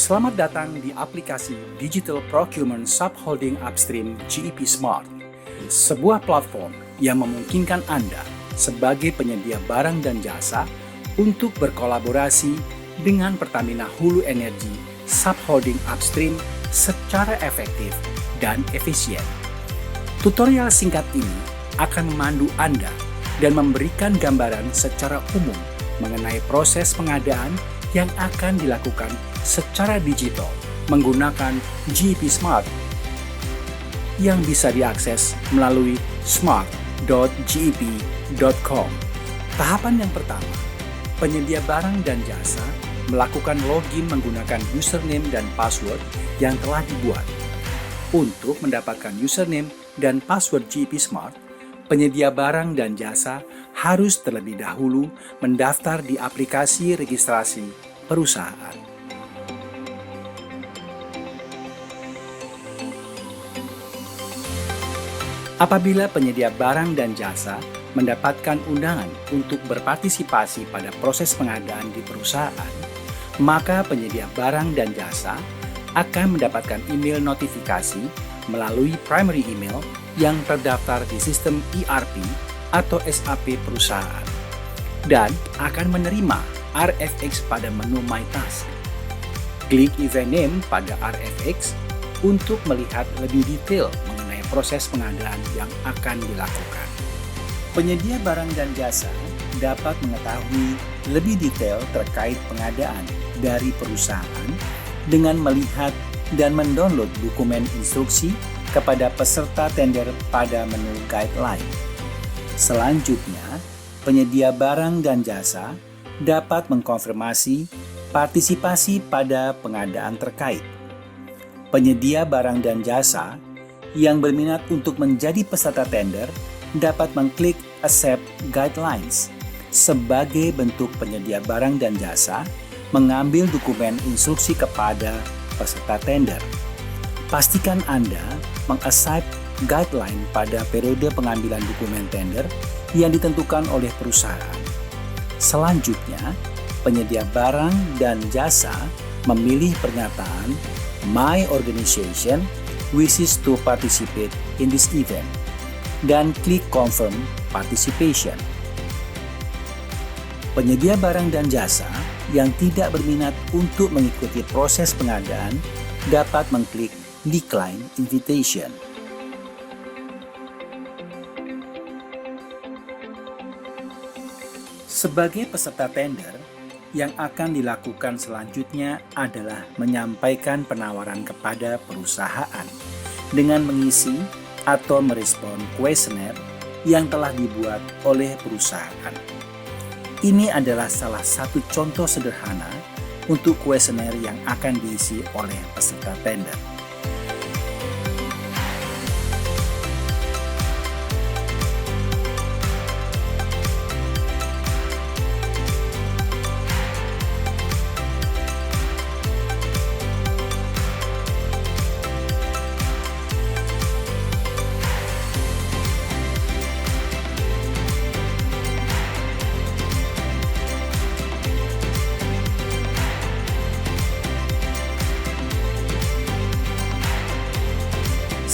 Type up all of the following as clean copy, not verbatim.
Selamat datang di aplikasi Digital Procurement Subholding Upstream GEP Smart, sebuah platform yang memungkinkan Anda sebagai penyedia barang dan jasa untuk berkolaborasi dengan Pertamina Hulu Energi Subholding Upstream secara efektif dan efisien. Tutorial singkat ini akan memandu Anda dan memberikan gambaran secara umum mengenai proses pengadaan yang akan dilakukan secara digital menggunakan GEP Smart yang bisa diakses melalui smart.gep.com. Tahapan yang pertama, penyedia barang dan jasa melakukan login menggunakan username dan password yang telah dibuat. Untuk mendapatkan username dan password GEP Smart, penyedia barang dan jasa harus terlebih dahulu mendaftar di aplikasi registrasi perusahaan. Apabila penyedia barang dan jasa mendapatkan undangan untuk berpartisipasi pada proses pengadaan di perusahaan, maka penyedia barang dan jasa akan mendapatkan email notifikasi melalui primary email yang terdaftar di sistem ERP atau SAP perusahaan dan akan menerima RFX pada menu My Task. Klik event name pada RFX untuk melihat lebih detail mengenai proses pengadaan yang akan dilakukan. Penyedia barang dan jasa dapat mengetahui lebih detail terkait pengadaan dari perusahaan dengan melihat dan mendownload dokumen instruksi kepada peserta tender pada menu guideline. Selanjutnya, penyedia barang dan jasa dapat mengkonfirmasi partisipasi pada pengadaan terkait. Penyedia barang dan jasa yang berminat untuk menjadi peserta tender dapat mengklik Accept Guidelines sebagai bentuk penyedia barang dan jasa mengambil dokumen instruksi kepada peserta tender. Pastikan Anda meng-accept guideline pada periode pengambilan dokumen tender yang ditentukan oleh perusahaan. Selanjutnya, penyedia barang dan jasa memilih pernyataan My organization wishes to participate in this event dan klik Confirm Participation. Penyedia barang dan jasa yang tidak berminat untuk mengikuti proses pengadaan dapat mengklik Decline Invitation. Sebagai peserta tender, yang akan dilakukan selanjutnya adalah menyampaikan penawaran kepada perusahaan dengan mengisi atau merespon kuesioner yang telah dibuat oleh perusahaan. Ini adalah salah satu contoh sederhana untuk kuesioner yang akan diisi oleh peserta tender.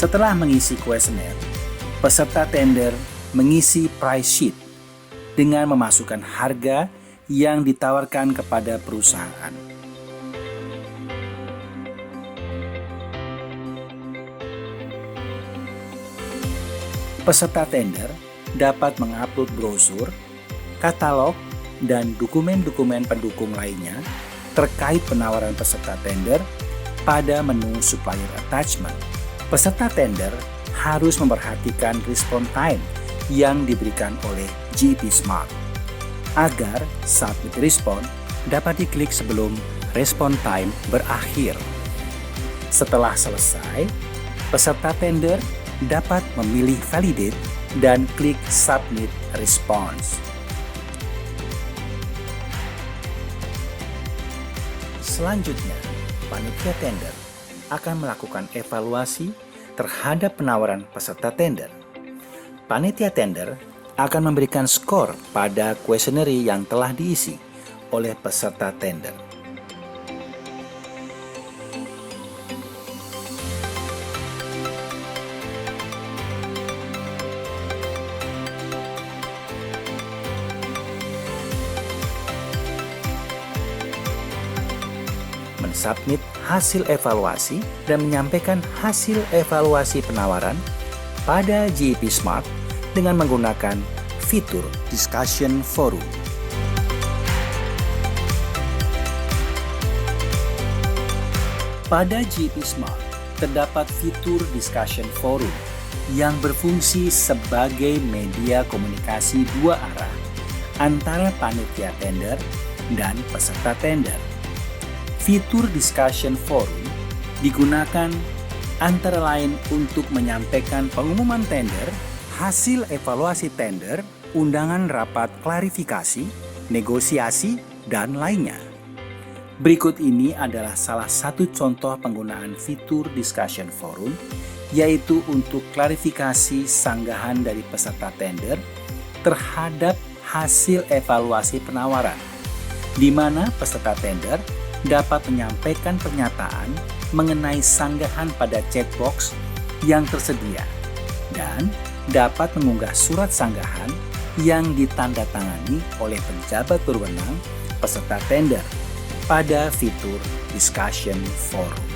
Setelah mengisi kuesioner, peserta tender mengisi price sheet dengan memasukkan harga yang ditawarkan kepada perusahaan. Peserta tender dapat mengupload brosur, katalog, dan dokumen-dokumen pendukung lainnya terkait penawaran peserta tender pada menu Supplier Attachment. Peserta tender harus memperhatikan response time yang diberikan oleh GEP Smart agar Submit Response dapat diklik sebelum response time berakhir. Setelah selesai, peserta tender dapat memilih Validate dan klik Submit Response. Selanjutnya, panitia tender akan melakukan evaluasi terhadap penawaran peserta tender. Panitia tender akan memberikan skor pada kuesioner yang telah diisi oleh peserta tender. mensubmit hasil evaluasi dan menyampaikan hasil evaluasi penawaran pada GEP Smart dengan menggunakan fitur Discussion Forum. Pada GEP Smart, terdapat fitur Discussion Forum yang berfungsi sebagai media komunikasi dua arah antara panitia tender dan peserta tender. Fitur Discussion Forum digunakan antara lain untuk menyampaikan pengumuman tender, hasil evaluasi tender, undangan rapat klarifikasi, negosiasi, dan lainnya. Berikut ini adalah salah satu contoh penggunaan fitur Discussion Forum, yaitu untuk klarifikasi sanggahan dari peserta tender terhadap hasil evaluasi penawaran, di mana peserta tender dapat menyampaikan pernyataan mengenai sanggahan pada chatbox yang tersedia dan dapat mengunggah surat sanggahan yang ditandatangani oleh pejabat berwenang peserta tender pada fitur Discussion Forum.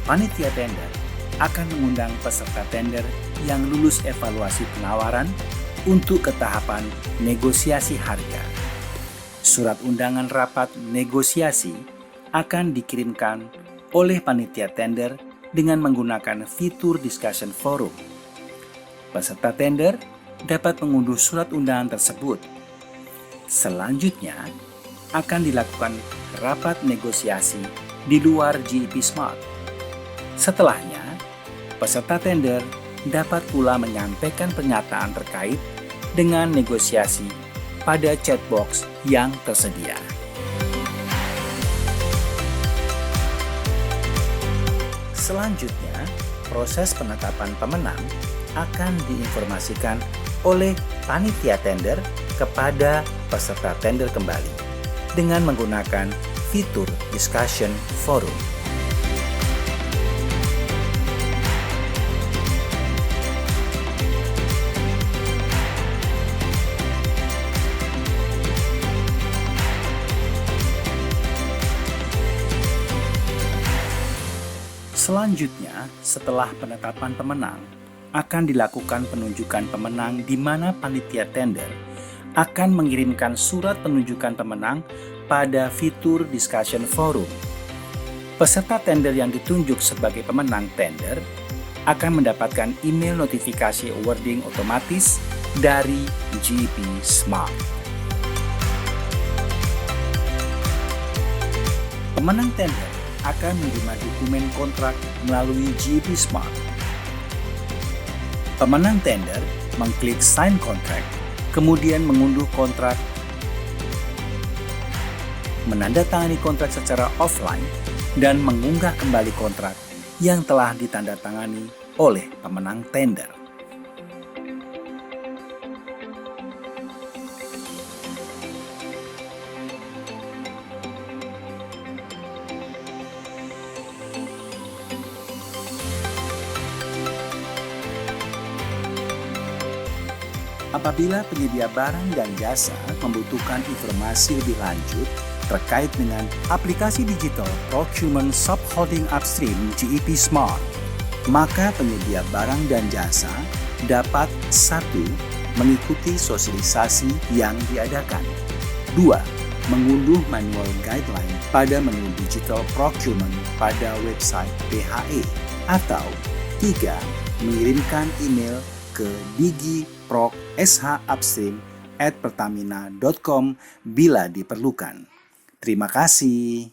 Panitia tender akan mengundang peserta tender yang lulus evaluasi penawaran untuk ke tahapan negosiasi harga. Surat undangan rapat negosiasi akan dikirimkan oleh panitia tender dengan menggunakan fitur Discussion Forum. Peserta tender dapat mengunduh surat undangan tersebut. Selanjutnya, akan dilakukan rapat negosiasi di luar GEP Smart. Setelahnya, peserta tender dapat pula menyampaikan pernyataan terkait dengan negosiasi pada chatbox yang tersedia. Selanjutnya, proses penetapan pemenang akan diinformasikan oleh panitia tender kepada peserta tender kembali dengan menggunakan fitur Discussion Forum. Selanjutnya, setelah penetapan pemenang, akan dilakukan penunjukan pemenang di mana panitia tender akan mengirimkan surat penunjukan pemenang pada fitur Discussion Forum. Peserta tender yang ditunjuk sebagai pemenang tender akan mendapatkan email notifikasi awarding otomatis dari GEP Smart. Pemenang tender akan menerima dokumen kontrak melalui GEP Smart. Pemenang tender mengklik Sign Contract, kemudian mengunduh kontrak, menandatangani kontrak secara offline, dan mengunggah kembali kontrak yang telah ditandatangani oleh pemenang tender. Apabila penyedia barang dan jasa membutuhkan informasi lebih lanjut terkait dengan aplikasi digital procurement subholding upstream GEP Smart, maka penyedia barang dan jasa dapat 1. Mengikuti sosialisasi yang diadakan, 2. Mengunduh manual guideline pada menu digital procurement pada website PHE, atau 3. Mengirimkan email ke digiprocshupstream@pertamina.com bila diperlukan. Terima kasih.